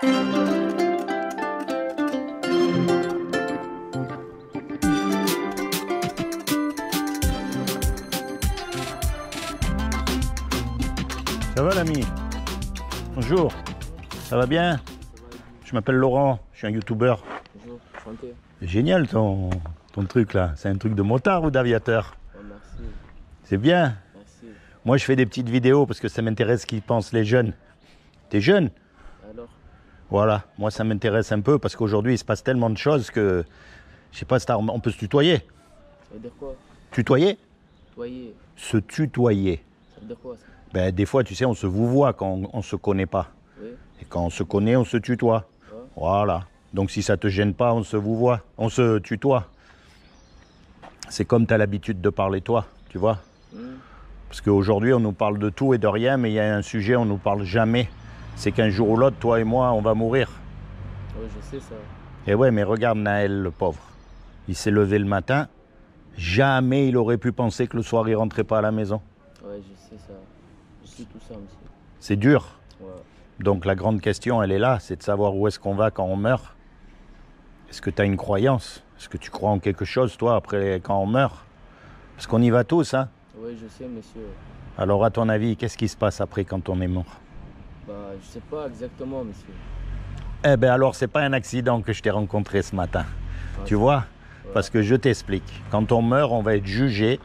Ça va l'ami? Bonjour, ça va bien? Je m'appelle Laurent, je suis un youtubeur. Bonjour, enchanté. Génial ton truc là, c'est un truc de motard ou d'aviateur? Oh, merci. C'est bien. Merci. Moi je fais des petites vidéos parce que ça m'intéresse ce qu'ils pensent les jeunes. T'es jeune? Alors? Voilà, moi ça m'intéresse un peu parce qu'aujourd'hui il se passe tellement de choses que... Je sais pas si on peut se tutoyer. Ça veut dire quoi? Tutoyer? Tutoyer. Se tutoyer. Ça veut dire quoi ça? Ben, des fois, tu sais, on se vouvoie quand on ne se connaît pas. Oui. Et quand on se connaît, on se tutoie. Ouais. Voilà. Donc si ça ne te gêne pas, on se vouvoie. On se tutoie. C'est comme tu as l'habitude de parler toi, tu vois. Parce qu'aujourd'hui, on nous parle de tout et de rien, mais il y a un sujet, on ne nous parle jamais. C'est qu'un jour ou l'autre, toi et moi, on va mourir. Oui, je sais ça. Et ouais, mais regarde Naël, le pauvre. Il s'est levé le matin. Jamais il aurait pu penser que le soir, il ne rentrait pas à la maison. Ouais, je sais ça. Je sais tout ça, monsieur. C'est dur. Ouais. Donc la grande question, elle est là, c'est de savoir où est-ce qu'on va quand on meurt. Est-ce que tu as une croyance? Est-ce que tu crois en quelque chose, toi, après quand on meurt? Parce qu'on y va tous, hein? Oui, je sais, monsieur. Alors à ton avis, qu'est-ce qui se passe après quand on est mort? Bah, je sais pas exactement, monsieur. Eh bien alors, c'est pas un accident que je t'ai rencontré ce matin. Ah, Tu vois? Ouais. Parce que je t'explique. Quand on meurt, on va être jugé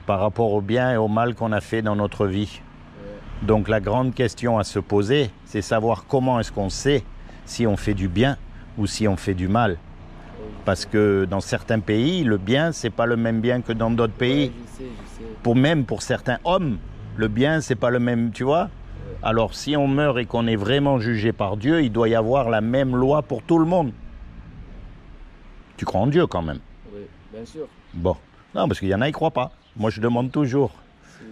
par rapport au bien et au mal qu'on a fait dans notre vie. Ouais. Donc la grande question à se poser, c'est savoir comment est-ce qu'on sait si on fait du bien ou si on fait du mal. Ouais, Parce que dans certains pays, le bien, c'est pas le même bien que dans d'autres pays. ouais, je sais. Même pour certains hommes, le bien, c'est pas le même, tu vois. Ouais. Alors si on meurt et qu'on est vraiment jugé par Dieu, il doit y avoir la même loi pour tout le monde. Tu crois en Dieu quand même? Oui, bien sûr. Bon. Non, parce qu'il y en a, ils croient pas. Moi, je demande toujours. Si.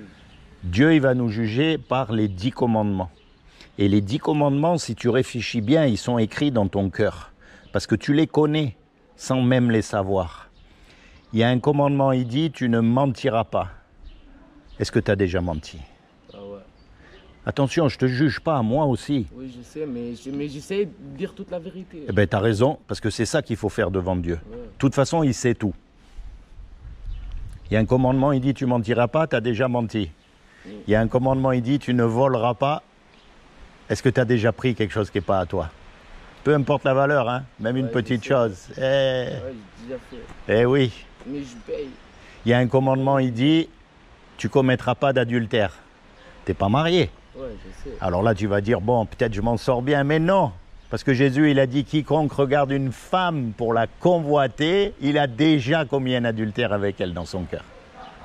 Dieu, il va nous juger par les 10 commandements. Et les 10 commandements, si tu réfléchis bien, ils sont écrits dans ton cœur. Parce que tu les connais sans même les savoir. Il y a un commandement, il dit, tu ne mentiras pas. Est-ce que tu as déjà menti? Ah ouais. Attention, je ne te juge pas, moi aussi. Oui, je sais, mais j'essaie de dire toute la vérité. Eh bien, tu as raison, parce que c'est ça qu'il faut faire devant Dieu. Ouais. De toute façon, il sait tout. Il y a un commandement, il dit, tu mentiras pas, tu as déjà menti. Il y a un commandement, il dit, tu ne voleras pas. Est-ce que tu as déjà pris quelque chose qui n'est pas à toi? Peu importe la valeur, hein, même une petite chose. Ouais, j'ai déjà fait. Eh oui. Mais je paye. Il y a un commandement, il dit, tu commettras pas d'adultère. Tu n'es pas marié. Ouais, je sais. Alors là, tu vas dire, bon, peut-être je m'en sors bien, mais non. Parce que Jésus, il a dit, quiconque regarde une femme pour la convoiter, il a déjà commis un adultère avec elle dans son cœur.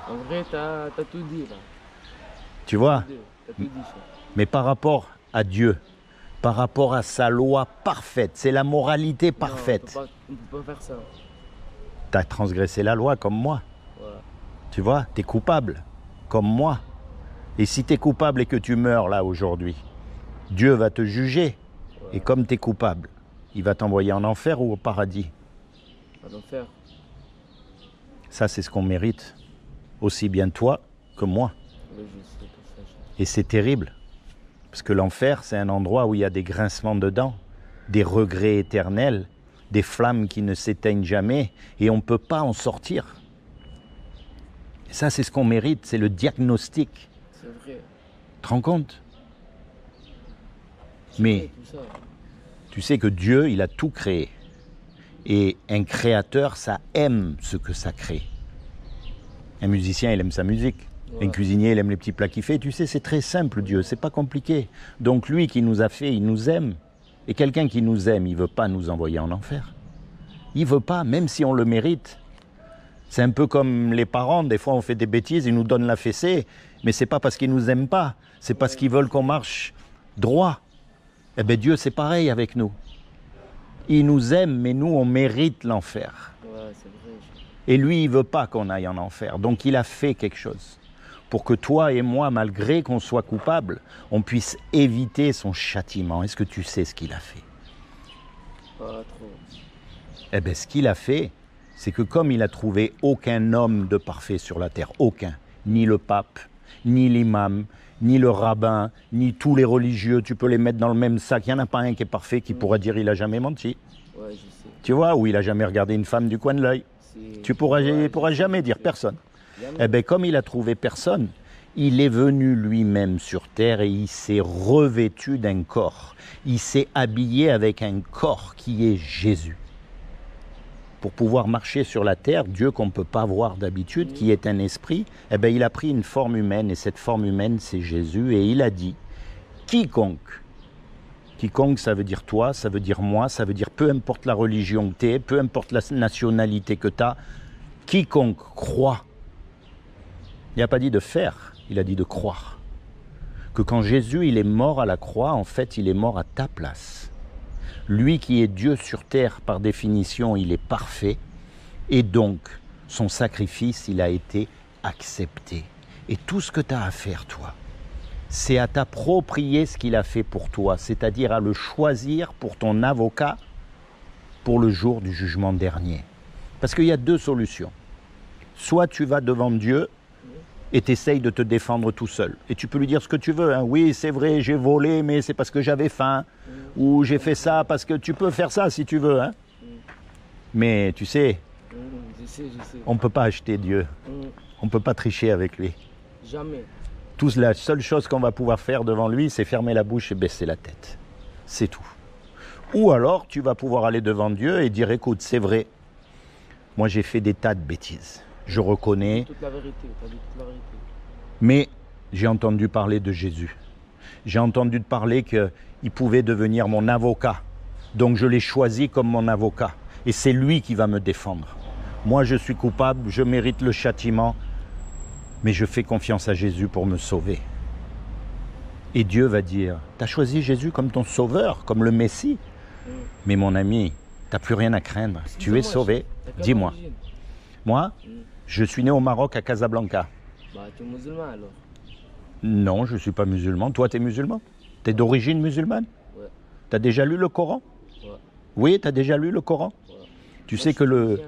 En vrai, t'as tout dit, là. Tu vois? T'as tout dit, ça. Mais par rapport à Dieu, par rapport à sa loi parfaite, c'est la moralité parfaite. Non, on peut pas faire ça. Tu as transgressé la loi comme moi. Ouais. Tu vois, tu es coupable, comme moi. Et si tu es coupable et que tu meurs là aujourd'hui, Dieu va te juger. Ouais. Et comme tu es coupable, il va t'envoyer en enfer ou au paradis. À l'enfer. Ça, c'est ce qu'on mérite. Aussi bien toi que moi. Oui, je sais tout ça. Et c'est terrible. Parce que l'enfer, c'est un endroit où il y a des grincements de dents, des regrets éternels, des flammes qui ne s'éteignent jamais, et on ne peut pas en sortir. Et ça, c'est ce qu'on mérite, c'est le diagnostic. C'est vrai. Tu te rends compte? C'est Mais vrai, tout ça. tu sais que Dieu, il a tout créé. Et un créateur, ça aime ce que ça crée. Un musicien, il aime sa musique. Ouais. Un cuisinier, il aime les petits plats qu'il fait. Tu sais, c'est très simple, Dieu, c'est pas compliqué. Donc lui qui nous a fait, il nous aime. Et quelqu'un qui nous aime, il ne veut pas nous envoyer en enfer. Il ne veut pas, même si on le mérite. C'est un peu comme les parents, des fois on fait des bêtises, ils nous donnent la fessée, mais c'est pas parce qu'ils nous aiment pas, c'est parce qu'ils veulent qu'on marche droit. Eh bien Dieu, c'est pareil avec nous. Il nous aime, mais nous, on mérite l'enfer. Ouais, c'est vrai. Et lui, il ne veut pas qu'on aille en enfer. Donc il a fait quelque chose pour que toi et moi, malgré qu'on soit coupables, on puisse éviter son châtiment. Est-ce que tu sais ce qu'il a fait? Pas trop. Eh bien, ce qu'il a fait, c'est que comme il a trouvé aucun homme de parfait sur la terre, aucun, ni le pape, ni l'imam, ni le rabbin, ni tous les religieux, tu peux les mettre dans le même sac. Il n'y en a pas un qui est parfait qui pourra dire il a jamais menti. Ouais, je sais. Tu vois, ou il a jamais regardé une femme du coin de l'œil. Tu pourras jamais dire personne. Jamais. Eh bien, comme il a trouvé personne, il est venu lui-même sur terre et il s'est revêtu d'un corps. Il s'est habillé avec un corps qui est Jésus. Pour pouvoir marcher sur la terre, Dieu qu'on ne peut pas voir d'habitude, qui est un esprit, eh bien, il a pris une forme humaine et cette forme humaine, c'est Jésus. Et il a dit, quiconque, ça veut dire toi, ça veut dire moi, ça veut dire peu importe la religion que tu es, peu importe la nationalité que tu as, quiconque croit. Il n'a pas dit de faire, il a dit de croire. Que quand Jésus il est mort à la croix, en fait, il est mort à ta place. Lui qui est Dieu sur terre, par définition, il est parfait. Et donc, son sacrifice, il a été accepté. Et tout ce que tu as à faire, toi, c'est à t'approprier ce qu'il a fait pour toi, c'est-à-dire à le choisir pour ton avocat pour le jour du jugement dernier. Parce qu'il y a deux solutions. Soit tu vas devant Dieu et tu essayes de te défendre tout seul. Et tu peux lui dire ce que tu veux. Hein. Oui, c'est vrai, j'ai volé, mais c'est parce que j'avais faim. Ou j'ai fait ça parce que tu peux faire ça si tu veux. Hein. Mais tu sais, Je sais. on ne peut pas acheter Dieu. On ne peut pas tricher avec lui. Jamais. La seule chose qu'on va pouvoir faire devant lui, c'est fermer la bouche et baisser la tête. C'est tout. Ou alors, tu vas pouvoir aller devant Dieu et dire, écoute, c'est vrai, moi j'ai fait des tas de bêtises. Je reconnais, Toute la vérité, t'as dit toute la vérité. mais j'ai entendu parler de Jésus. J'ai entendu parler qu'il pouvait devenir mon avocat. Donc je l'ai choisi comme mon avocat. Et c'est lui qui va me défendre. Moi, je suis coupable, je mérite le châtiment, mais je fais confiance à Jésus pour me sauver. Et Dieu va dire, t'as choisi Jésus comme ton sauveur, comme le Messie. Mais mon ami, t'as plus rien à craindre. Tu es sauvé. Dis-moi. Moi, je suis né au Maroc, à Casablanca. Bah, tu es musulman alors? Non, je ne suis pas musulman. Toi, tu es musulman? Tu es d'origine musulmane? Ouais. Tu as déjà lu le Coran? Ouais. Oui, tu as déjà lu le Coran? Ouais. Tu Moi, sais je que suis le... tunisien.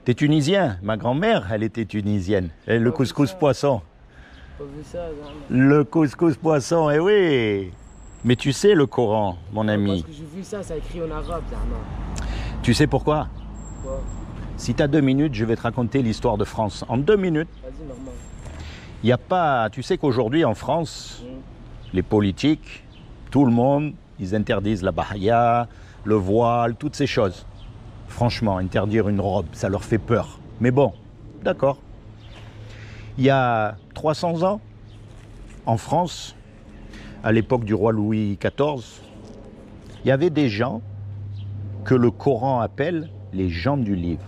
Tu es tunisien. Ma grand-mère, elle était tunisienne. Et le Ouais, couscous c'est ça. poisson. Pas vu ça, vraiment. Le couscous poisson, eh oui. Mais tu sais le Coran, mon ami. Parce que j'ai vu ça, ça écrit en arabe, Zahma. Tu sais pourquoi? Quoi? Si tu as 2 minutes, je vais te raconter l'histoire de France. En 2 minutes, Vas-y, normal. il n'y a pas... Tu sais qu'aujourd'hui, en France, les politiques, tout le monde, ils interdisent la bahaya, le voile, toutes ces choses. Franchement, interdire une robe, ça leur fait peur. Mais bon, d'accord. Il y a 300 ans, en France, à l'époque du roi Louis XIV, il y avait des gens que le Coran appelle les gens du livre.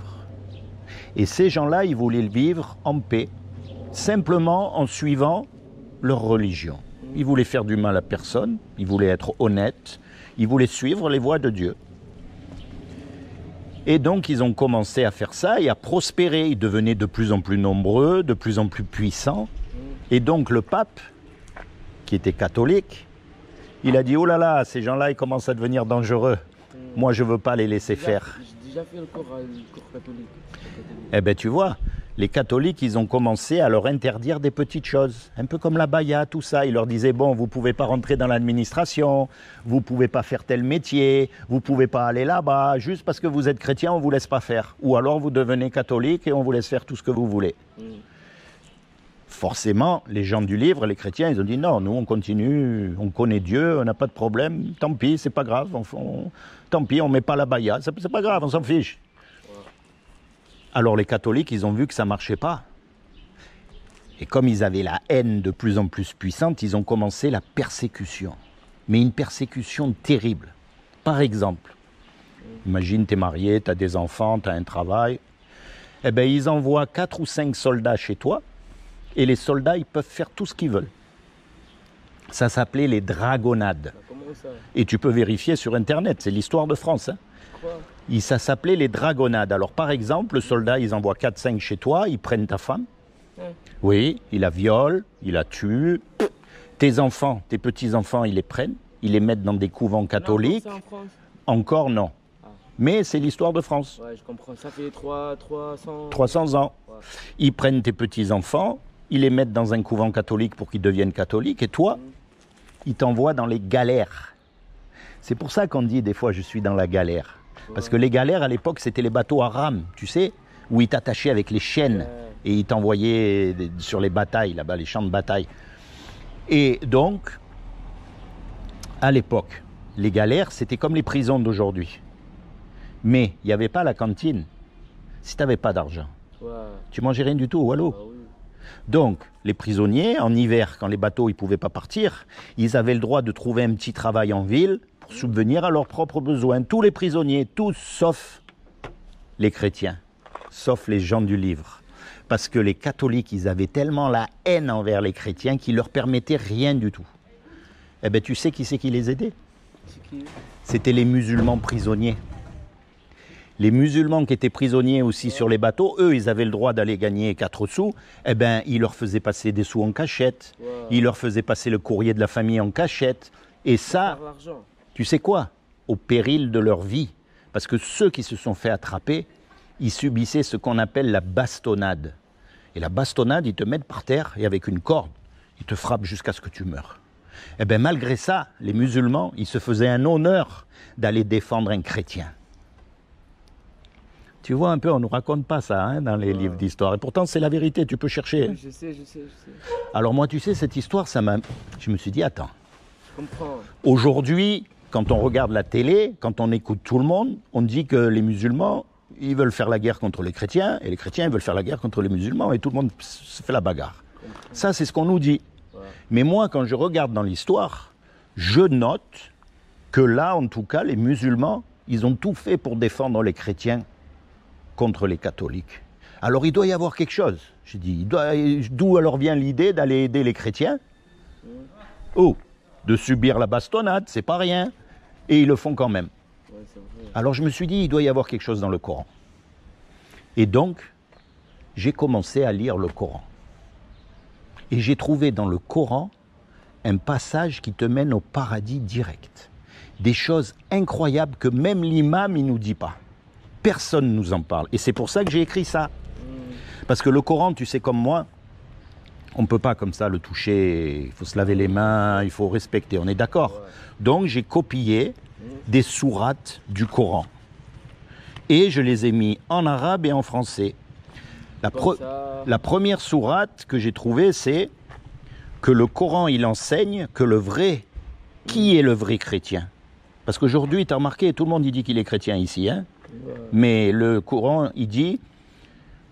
Et ces gens-là, ils voulaient vivre en paix, simplement en suivant leur religion. Ils voulaient faire du mal à personne, ils voulaient être honnêtes, ils voulaient suivre les voies de Dieu. Et donc, ils ont commencé à faire ça et à prospérer. Ils devenaient de plus en plus nombreux, de plus en plus puissants. Et donc, le pape, qui était catholique, il a dit « Oh là là, ces gens-là, ils commencent à devenir dangereux. Moi, je ne veux pas les laisser faire. » J'ai déjà fait le cours catholique. Eh bien, tu vois, les catholiques, ils ont commencé à leur interdire des petites choses. Un peu comme la baya, tout ça. Ils leur disaient, bon, vous ne pouvez pas rentrer dans l'administration, vous ne pouvez pas faire tel métier, vous ne pouvez pas aller là-bas, juste parce que vous êtes chrétien, on ne vous laisse pas faire. Ou alors, vous devenez catholique et on vous laisse faire tout ce que vous voulez. Forcément, les gens du livre, les chrétiens, ils ont dit, non, nous, on continue, on connaît Dieu, on n'a pas de problème, tant pis, c'est pas grave, tant pis, on ne met pas la baya, c'est pas grave, on s'en fiche. Alors les catholiques, ils ont vu que ça ne marchait pas. Et comme ils avaient la haine de plus en plus puissante, ils ont commencé la persécution. Mais une persécution terrible. Par exemple, imagine, tu es marié, tu as des enfants, tu as un travail. Eh bien, ils envoient 4 ou 5 soldats chez toi. Et les soldats, ils peuvent faire tout ce qu'ils veulent. Ça s'appelait les dragonnades. Comment ça? Et tu peux vérifier sur Internet, c'est l'histoire de France. Hein. Quoi? Ça s'appelait les dragonnades. Alors par exemple, le soldat, ils envoient 4-5 chez toi, ils prennent ta femme. Oui, ils la violent, ils la tuent. Tes enfants, tes petits-enfants, ils les prennent, ils les mettent dans des couvents catholiques. Non, ça en France? Encore non. Ah. Mais c'est l'histoire de France. Ouais, je comprends. Ça fait 300... 300 ans. Ouais. Ils prennent tes petits-enfants, ils les mettent dans un couvent catholique pour qu'ils deviennent catholiques, et toi, ils t'envoient dans les galères. C'est pour ça qu'on dit des fois je suis dans la galère. Parce que les galères à l'époque c'était les bateaux à rames, tu sais, où ils t'attachaient avec les chaînes et ils t'envoyaient sur les batailles, là-bas, les champs de bataille. Et donc, à l'époque, les galères c'était comme les prisons d'aujourd'hui. Mais il n'y avait pas la cantine si tu n'avais pas d'argent. Tu mangeais rien du tout, wallo. Donc, les prisonniers, en hiver, quand les bateaux ne pouvaient pas partir, ils avaient le droit de trouver un petit travail en ville pour subvenir à leurs propres besoins. Tous les prisonniers, tous sauf les chrétiens, sauf les gens du livre. Parce que les catholiques, ils avaient tellement la haine envers les chrétiens qu'ils ne leur permettaient rien du tout. Eh bien, tu sais qui c'est qui les aidait? C'était les musulmans prisonniers. Les musulmans qui étaient prisonniers aussi sur les bateaux, eux, ils avaient le droit d'aller gagner 4 sous. Eh bien, ils leur faisaient passer des sous en cachette. Ils leur faisaient passer le courrier de la famille en cachette. Et ça, tu sais quoi? Au péril de leur vie. Parce que ceux qui se sont fait attraper, ils subissaient ce qu'on appelle la bastonnade. Et la bastonnade, ils te mettent par terre et avec une corde, ils te frappent jusqu'à ce que tu meurs. Eh bien, malgré ça, les musulmans, ils se faisaient un honneur d'aller défendre un chrétien. Tu vois un peu, on ne nous raconte pas ça hein, dans les livres d'histoire. Et pourtant, c'est la vérité, tu peux chercher. Je sais. Alors moi, tu sais, cette histoire, je me suis dit, attends. Je comprends. Aujourd'hui, quand on regarde la télé, quand on écoute tout le monde, on dit que les musulmans, ils veulent faire la guerre contre les chrétiens, et les chrétiens, ils veulent faire la guerre contre les musulmans, et tout le monde se fait la bagarre. Ça, c'est ce qu'on nous dit. Mais moi, quand je regarde dans l'histoire, je note que là, en tout cas, les musulmans, ils ont tout fait pour défendre les chrétiens contre les catholiques. Alors il doit y avoir quelque chose. J'ai dit, d'où alors vient l'idée d'aller aider les chrétiens? Oh, de subir la bastonnade, c'est pas rien. Et ils le font quand même. Alors je me suis dit, il doit y avoir quelque chose dans le Coran. Et donc, j'ai commencé à lire le Coran. Et j'ai trouvé dans le Coran un passage qui te mène au paradis direct. Des choses incroyables que même l'imam, il ne nous dit pas. Personne ne nous en parle. Et c'est pour ça que j'ai écrit ça. Parce que le Coran, tu sais comme moi, on ne peut pas comme ça le toucher. Il faut se laver les mains, il faut respecter. On est d'accord? Donc j'ai copié des sourates du Coran. Et je les ai mis en arabe et en français. La première sourate que j'ai trouvée, c'est que le Coran, il enseigne que le vrai, qui est le vrai chrétien? Parce qu'aujourd'hui, tu as remarqué, tout le monde il dit qu'il est chrétien ici, hein? Mais le Coran, il dit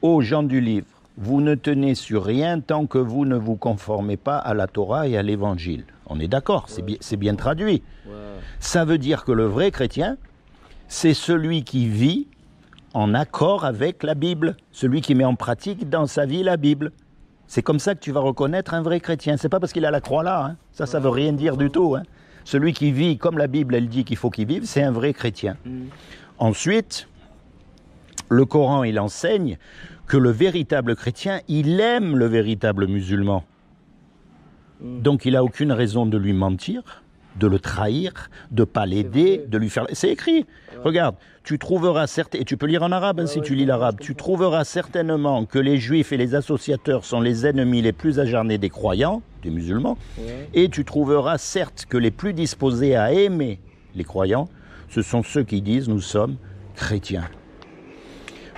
aux gens du livre, vous ne tenez sur rien tant que vous ne vous conformez pas à la Torah et à l'Évangile. On est d'accord, c'est bien traduit. Ça veut dire que le vrai chrétien, c'est celui qui vit en accord avec la Bible, celui qui met en pratique dans sa vie la Bible. C'est comme ça que tu vas reconnaître un vrai chrétien. C'est pas parce qu'il a la croix là, hein. Ça veut rien dire du tout. Hein. Celui qui vit comme la Bible, elle dit qu'il faut qu'il vive, c'est un vrai chrétien. Ensuite, le Coran, il enseigne que le véritable chrétien, il aime le véritable musulman. Donc il n'a aucune raison de lui mentir, de le trahir, de ne pas l'aider, de lui faire... C'est écrit. Regarde, tu trouveras certainement, et tu peux lire en arabe hein, si tu lis l'arabe, tu trouveras certainement que les juifs et les associateurs sont les ennemis les plus acharnés des croyants, des musulmans, et tu trouveras certes que les plus disposés à aimer les croyants, ce sont ceux qui disent nous sommes chrétiens.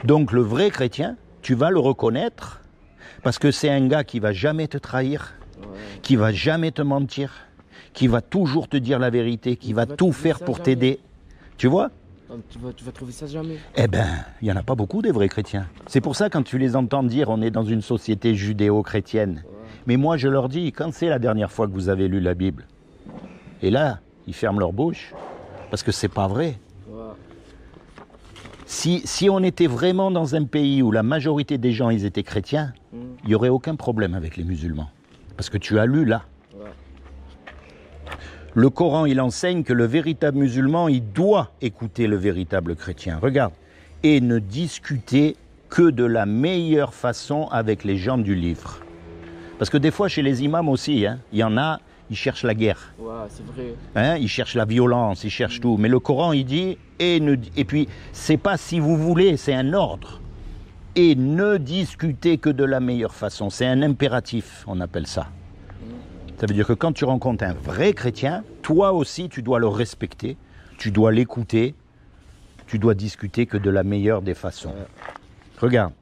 Donc le vrai chrétien, tu vas le reconnaître parce que c'est un gars qui va jamais te trahir, qui va jamais te mentir, qui va toujours te dire la vérité, qui va tout faire pour t'aider. Tu vois? Tu vas trouver ça jamais. Eh ben, il n'y en a pas beaucoup des vrais chrétiens. C'est pour ça quand tu les entends dire on est dans une société judéo-chrétienne. Mais moi je leur dis, quand c'est la dernière fois que vous avez lu la Bible? Et là, ils ferment leur bouche. Parce que c'est pas vrai. Si on était vraiment dans un pays où la majorité des gens ils étaient chrétiens, il n'y aurait aucun problème avec les musulmans. Parce que tu as lu là. Le Coran, il enseigne que le véritable musulman, il doit écouter le véritable chrétien. Regarde. Et ne discuter que de la meilleure façon avec les gens du livre. Parce que des fois, chez les imams aussi, hein, il y en a, ils cherchent la guerre. C'est vrai. Hein, ils cherchent la violence, ils cherchent tout. Mais le Coran, il dit, et puis, c'est pas si vous voulez, c'est un ordre. Et ne discutez que de la meilleure façon. C'est un impératif, on appelle ça. Ça veut dire que quand tu rencontres un vrai chrétien, toi aussi, tu dois le respecter, tu dois l'écouter, tu dois discuter que de la meilleure des façons. Regarde,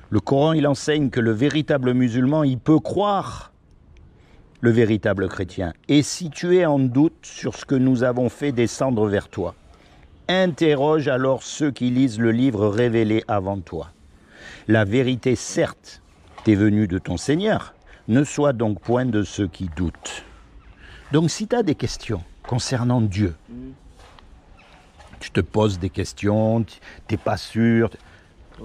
le Coran, il enseigne que le véritable musulman, il peut croire le véritable chrétien. Et si tu es en doute sur ce que nous avons fait descendre vers toi, interroge alors ceux qui lisent le livre révélé avant toi. La vérité, certes, t'est venue de ton Seigneur. Ne sois donc point de ceux qui doutent. Donc si tu as des questions concernant Dieu, tu te poses des questions, tu n'es pas sûr,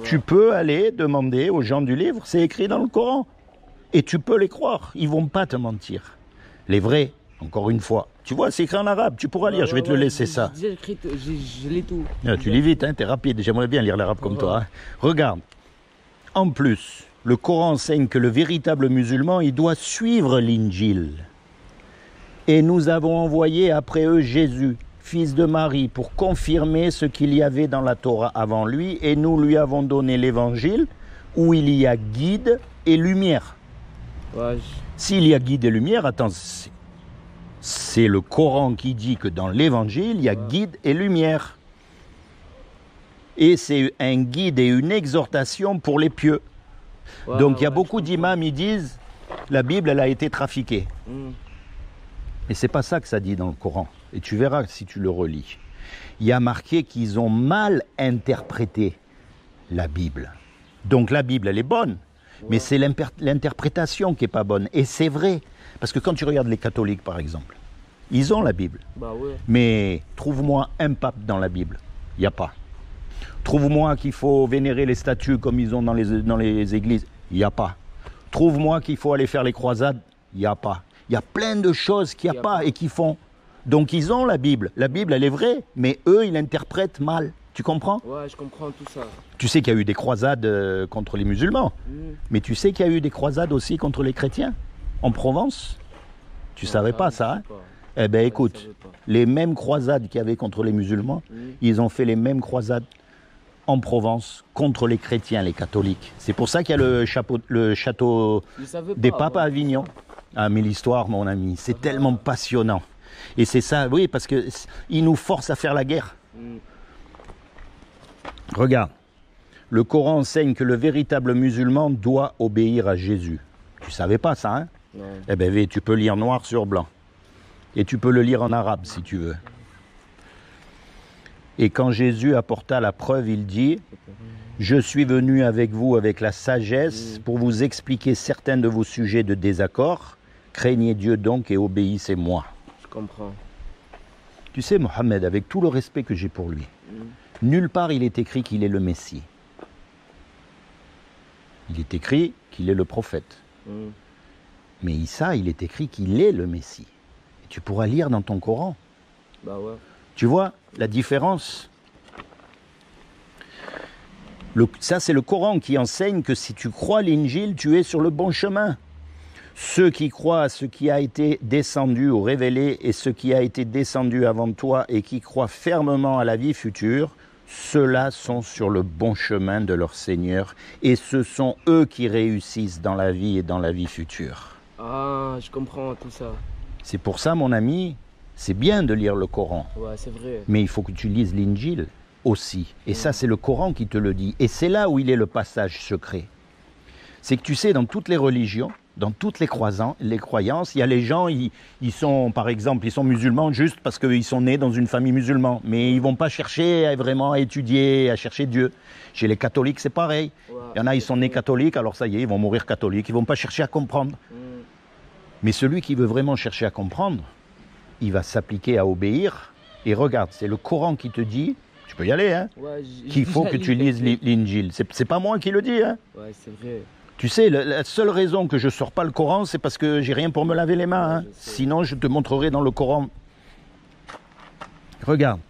tu peux aller demander aux gens du livre, c'est écrit dans le Coran. Et tu peux les croire, ils ne vont pas te mentir. Les vrais, encore une fois, tu vois, c'est écrit en arabe, tu pourras lire, je vais te le laisser ça. Je lis tout. Tu lis vite, hein, tu es rapide, j'aimerais bien lire l'arabe comme toi. Hein. Regarde, en plus, le Coran enseigne que le véritable musulman, il doit suivre l'Injil. Et nous avons envoyé après eux Jésus, fils de Marie, pour confirmer ce qu'il y avait dans la Torah avant lui, et nous lui avons donné l'Évangile, où il y a guide et lumière. Ouais, S'il y a guide et lumière, attends, c'est le Coran qui dit que dans l'Évangile, il y a guide et lumière. Et c'est un guide et une exhortation pour les pieux. Donc il y a beaucoup d'imams, ils disent, la Bible, elle a été trafiquée. Mais c'est pas ça que ça dit dans le Coran. Et tu verras si tu le relis. Il y a marqué qu'ils ont mal interprété la Bible. Donc la Bible, elle est bonne. Mais c'est l'interprétation qui n'est pas bonne. Et c'est vrai. Parce que quand tu regardes les catholiques, par exemple, ils ont la Bible. Mais trouve-moi un pape dans la Bible. Il n'y a pas. Trouve-moi qu'il faut vénérer les statues comme ils ont dans les églises. Il n'y a pas. Trouve-moi qu'il faut aller faire les croisades. Il n'y a pas. Il y a plein de choses qu'il n'y a pas et qu'ils font. Donc ils ont la Bible. La Bible, elle est vraie, mais eux, ils l'interprètent mal. Tu comprends? Ouais, je comprends tout ça. Tu sais qu'il y a eu des croisades contre les musulmans. Mais tu sais qu'il y a eu des croisades aussi contre les chrétiens en Provence. Tu ne savais pas ça, hein? Eh bien, écoute, les mêmes croisades qu'il y avait contre les musulmans, ils ont fait les mêmes croisades en Provence contre les chrétiens, les catholiques. C'est pour ça qu'il y a le château des papes à Avignon. Ah, mais l'histoire, mon ami, c'est tellement passionnant. Et c'est ça, oui, parce qu'ils nous forcent à faire la guerre. Regarde, le Coran enseigne que le véritable musulman doit obéir à Jésus. Tu savais pas ça, hein? Non. Eh bien, tu peux lire noir sur blanc. Et tu peux le lire en arabe, si tu veux. Et quand Jésus apporta la preuve, il dit « Je suis venu avec vous avec la sagesse pour vous expliquer certains de vos sujets de désaccord. Craignez Dieu donc et obéissez-moi. » Je comprends. Tu sais, Mohammed, avec tout le respect que j'ai pour lui, nulle part il est écrit qu'il est le Messie. Il est écrit qu'il est le prophète. Mais Issa, il est écrit qu'il est le Messie. Et tu pourras lire dans ton Coran. Bah ouais. Tu vois la différence? Ça, c'est le Coran qui enseigne que si tu crois l'Injil, tu es sur le bon chemin. Ceux qui croient à ce qui a été descendu ou révélé et ce qui a été descendu avant toi et qui croient fermement à la vie future, ceux-là sont sur le bon chemin de leur Seigneur et ce sont eux qui réussissent dans la vie et dans la vie future. Ah, je comprends tout ça. C'est pour ça, mon ami, c'est bien de lire le Coran. Ouais, c'est vrai. Mais il faut que tu lises l'Injil aussi. Et ça, c'est le Coran qui te le dit. Et c'est là où il est le passage secret. C'est que tu sais, dans toutes les religions, dans toutes les croyances, il y a les gens, ils sont, par exemple, ils sont musulmans juste parce qu'ils sont nés dans une famille musulmane. Mais ils ne vont pas chercher vraiment à étudier, à chercher Dieu. Chez les catholiques, c'est pareil. Il y en a, ils sont nés catholiques, alors ça y est, ils vont mourir catholiques. Ils ne vont pas chercher à comprendre. Mais celui qui veut vraiment chercher à comprendre, il va s'appliquer à obéir. Et regarde, c'est le Coran qui te dit, tu peux y aller, hein, qu'il faut que tu lises l'Injil. C'est pas moi qui le dis, hein. Ouais, c'est vrai. Tu sais, la seule raison que je ne sors pas le Coran, c'est parce que j'ai rien pour me laver les mains. Hein. Sinon, je te montrerai dans le Coran. Regarde,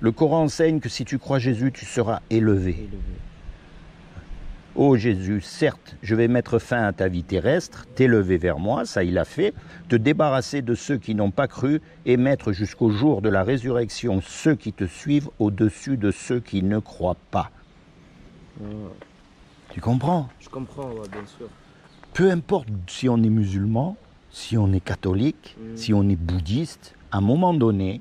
le Coran enseigne que si tu crois Jésus, tu seras élevé. Ô Jésus, certes, je vais mettre fin à ta vie terrestre, t'élever vers moi, ça il a fait, te débarrasser de ceux qui n'ont pas cru et mettre jusqu'au jour de la résurrection ceux qui te suivent au-dessus de ceux qui ne croient pas. Tu comprends? Je comprends, ouais, bien sûr. Peu importe si on est musulman, si on est catholique, si on est bouddhiste, à un moment donné,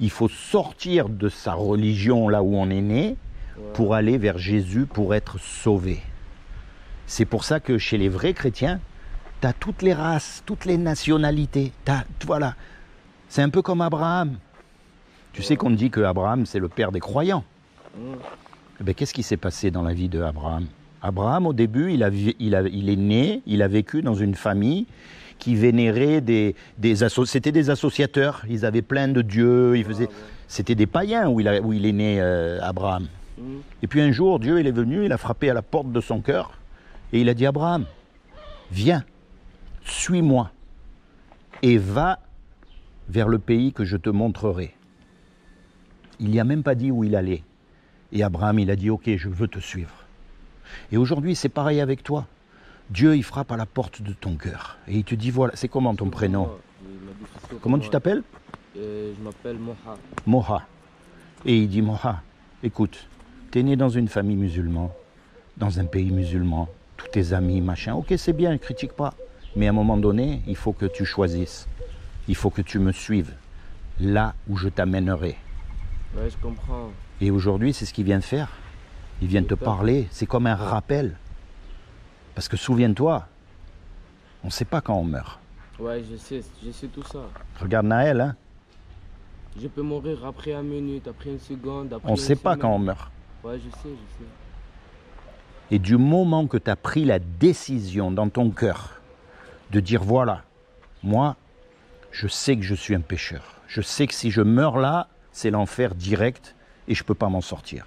il faut sortir de sa religion là où on est né pour aller vers Jésus, pour être sauvé. C'est pour ça que chez les vrais chrétiens, tu as toutes les races, toutes les nationalités. Voilà. C'est un peu comme Abraham. Tu sais qu'on dit que Abraham, c'est le père des croyants. Eh bien, qu'est-ce qui s'est passé dans la vie d'Abraham? Abraham, au début, il est né, il a vécu dans une famille qui vénérait c'était des associateurs. Ils avaient plein de dieux. C'était des païens où il est né, Abraham. Et puis un jour, Dieu il est venu, il a frappé à la porte de son cœur et il a dit: Abraham, viens, suis-moi et va vers le pays que je te montrerai. Il n'y a même pas dit où il allait. Et Abraham, il a dit: ok, je veux te suivre. Et aujourd'hui, c'est pareil avec toi. Dieu, il frappe à la porte de ton cœur. Et il te dit: voilà, c'est comment ton prénom? Comment tu t'appelles? Je m'appelle Moha. Moha. Et il dit: Moha, écoute, t'es né dans une famille musulmane, dans un pays musulman, tous tes amis, machin. Ok, c'est bien, ne critique pas. Mais à un moment donné, il faut que tu choisisses. Il faut que tu me suives là où je t'amènerai. Ouais, je comprends. Et aujourd'hui, c'est ce qu'il vient de faire. Il vient de te parler. C'est comme un rappel. Parce que souviens-toi, on ne sait pas quand on meurt. Ouais, je sais tout ça. Regarde Naël, hein. Je peux mourir après 1 minute, après 1 seconde, après on ne sait pas quand on meurt. Ouais, je sais. Et du moment que tu as pris la décision dans ton cœur de dire: voilà, moi, je sais que je suis un pécheur. Je sais que si je meurs là, c'est l'enfer direct et je ne peux pas m'en sortir.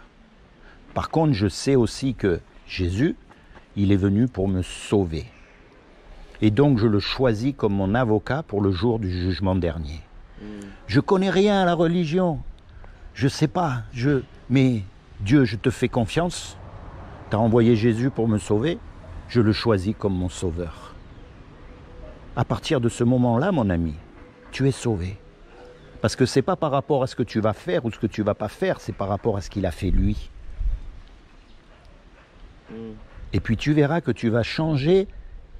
Par contre, je sais aussi que Jésus, il est venu pour me sauver. Et donc, je le choisis comme mon avocat pour le jour du jugement dernier. Je connais rien à la religion. Je sais pas. Mais Dieu, je te fais confiance. Tu as envoyé Jésus pour me sauver. Je le choisis comme mon sauveur. À partir de ce moment-là, mon ami, tu es sauvé. Parce que ce n'est pas par rapport à ce que tu vas faire ou ce que tu ne vas pas faire, c'est par rapport à ce qu'il a fait lui. Et puis tu verras que tu vas changer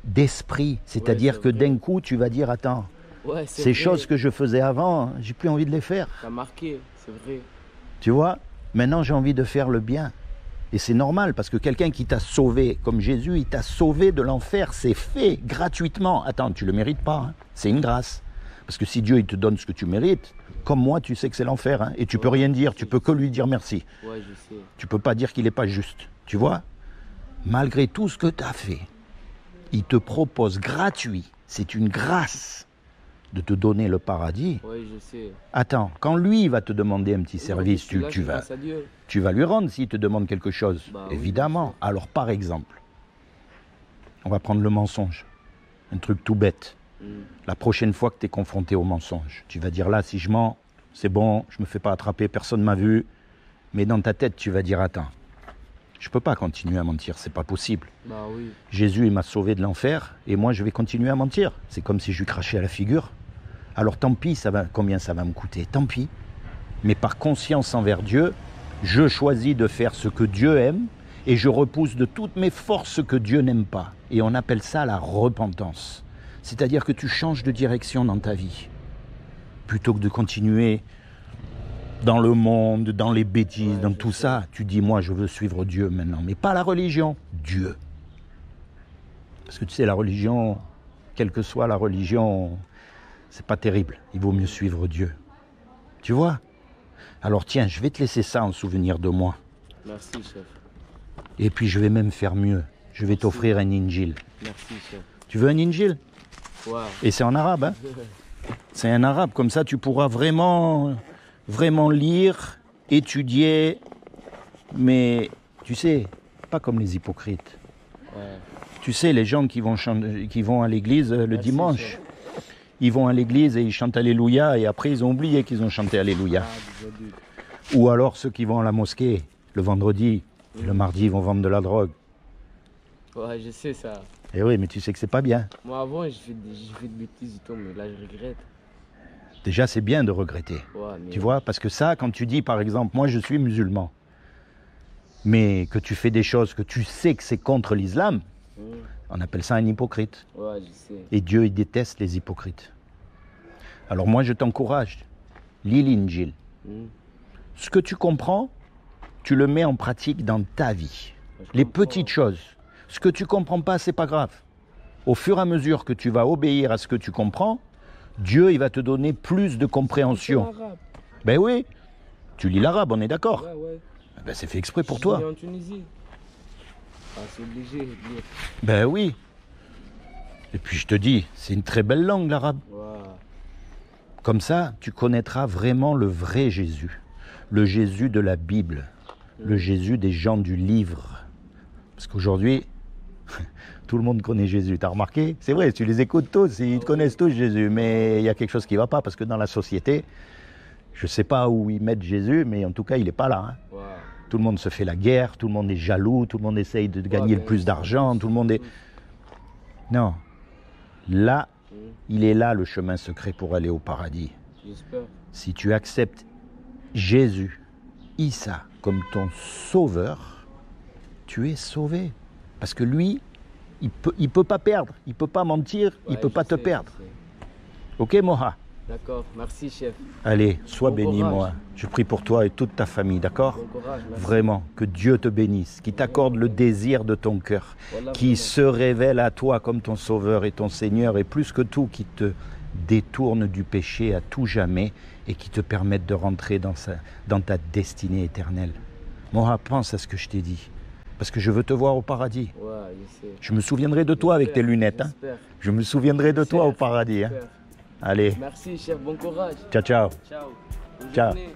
d'esprit. C'est-à-dire que d'un coup, tu vas dire: attends, ces choses que je faisais avant, j'ai plus envie de les faire. T'as marqué, c'est vrai. Tu vois, maintenant j'ai envie de faire le bien. Et c'est normal, parce que quelqu'un qui t'a sauvé, comme Jésus, il t'a sauvé de l'enfer, c'est fait gratuitement. Attends, tu ne le mérites pas, hein. C'est une grâce. Parce que si Dieu il te donne ce que tu mérites, comme moi, tu sais que c'est l'enfer. Hein, et tu peux rien dire, tu peux que lui dire merci. Ouais, je sais. Tu peux pas dire qu'il n'est pas juste. Tu vois, malgré tout ce que tu as fait, il te propose gratuit, c'est une grâce, de te donner le paradis. Oui, je sais. Attends, quand lui va te demander un petit service, tu vas lui rendre s'il te demande quelque chose. Bah, évidemment. Oui, alors par exemple, on va prendre le mensonge. Un truc tout bête. La prochaine fois que tu es confronté au mensonge, tu vas dire: là, si je mens, c'est bon, je ne me fais pas attraper, personne ne m'a vu. Mais dans ta tête, tu vas dire: attends, je ne peux pas continuer à mentir, c'est pas possible. Bah, oui. Jésus, il m'a sauvé de l'enfer, et moi, je vais continuer à mentir. C'est comme si je lui crachais à la figure. Alors tant pis, combien ça va me coûter, tant pis. Mais par conscience envers Dieu, je choisis de faire ce que Dieu aime, et je repousse de toutes mes forces ce que Dieu n'aime pas. Et on appelle ça la repentance. C'est-à-dire que tu changes de direction dans ta vie. Plutôt que de continuer dans le monde, dans les bêtises, dans tout ça, tu dis: moi, je veux suivre Dieu maintenant. Mais pas la religion, Dieu. Parce que tu sais, la religion, quelle que soit la religion, c'est pas terrible. Il vaut mieux suivre Dieu. Tu vois? Alors tiens, je vais te laisser ça en souvenir de moi. Merci, chef. Et puis je vais même faire mieux. Je vais t'offrir un Injil. Merci, chef. Tu veux un Injil? Wow. Et c'est en arabe, hein? C'est en arabe, comme ça tu pourras vraiment lire, étudier, mais tu sais, pas comme les hypocrites. Ouais. Tu sais, les gens qui vont à l'église le dimanche, chef. Ils vont à l'église et ils chantent Alléluia, et après ils ont oublié qu'ils ont chanté Alléluia. Ou alors ceux qui vont à la mosquée le vendredi, et le mardi ils vont vendre de la drogue. Ouais, je sais ça. Eh oui, mais tu sais que c'est pas bien. Moi avant, j'ai fait de bêtises et tout, mais là je regrette. Déjà, c'est bien de regretter. Ouais, tu vois, parce que ça, quand tu dis, par exemple, moi je suis musulman, Mais que tu fais des choses que tu sais que c'est contre l'islam, on appelle ça un hypocrite. Ouais, je sais. Et Dieu, il déteste les hypocrites. Alors moi, je t'encourage, lis l'Injil. Ce que tu comprends, tu le mets en pratique dans ta vie. Les petites choses. Ce que tu ne comprends pas, c'est pas grave. Au fur et à mesure que tu vas obéir à ce que tu comprends, Dieu, il va te donner plus de compréhension. Ben oui, tu lis l'arabe, on est d'accord? Ouais, ouais. Ben c'est fait exprès pour Je toi. vis en Tunisie. Ah, c'est obligé de lire. Ben oui. Et puis je te dis, c'est une très belle langue l'arabe. Ouais. Comme ça, tu connaîtras vraiment le vrai Jésus. Le Jésus de la Bible. Le Jésus des gens du livre. Parce qu'aujourd'hui, tout le monde connaît Jésus. T'as remarqué? C'est vrai, tu les écoutes tous, ils te connaissent tous Jésus. Mais il y a quelque chose qui ne va pas, parce que dans la société, je ne sais pas où ils mettent Jésus, mais en tout cas, il n'est pas là. Hein. Ouais. Tout le monde se fait la guerre, tout le monde est jaloux, tout le monde essaye de gagner le plus d'argent, tout le monde est... Non. Là, il est là le chemin secret pour aller au paradis. J'espère. Si tu acceptes Jésus, Issa, comme ton sauveur, tu es sauvé. Parce que lui, il peut pas perdre, il peut pas mentir, Ouais, il peut pas te je sais, perdre. je sais. Ok, Moha? D'accord, merci chef. Allez, sois Bon béni, courage. moi. Je prie pour toi et toute ta famille, d'accord? Bon courage, merci. Vraiment, que Dieu te bénisse, qu'il t'accorde le désir de ton cœur, Voilà, qui vraiment. se révèle à toi comme ton sauveur et ton Seigneur, et plus que tout, qui te détourne du péché à tout jamais et qui te permette de rentrer dans ta destinée éternelle. Moha, pense à ce que je t'ai dit, parce que je veux te voir au paradis. Ouais, je sais. Je me souviendrai de toi avec tes lunettes. Hein. J'espère. Je me souviendrai de toi au paradis. Hein. J'espère. Allez, Merci chef, bon courage. ciao, ciao. Ciao. Bonne Ciao. journée.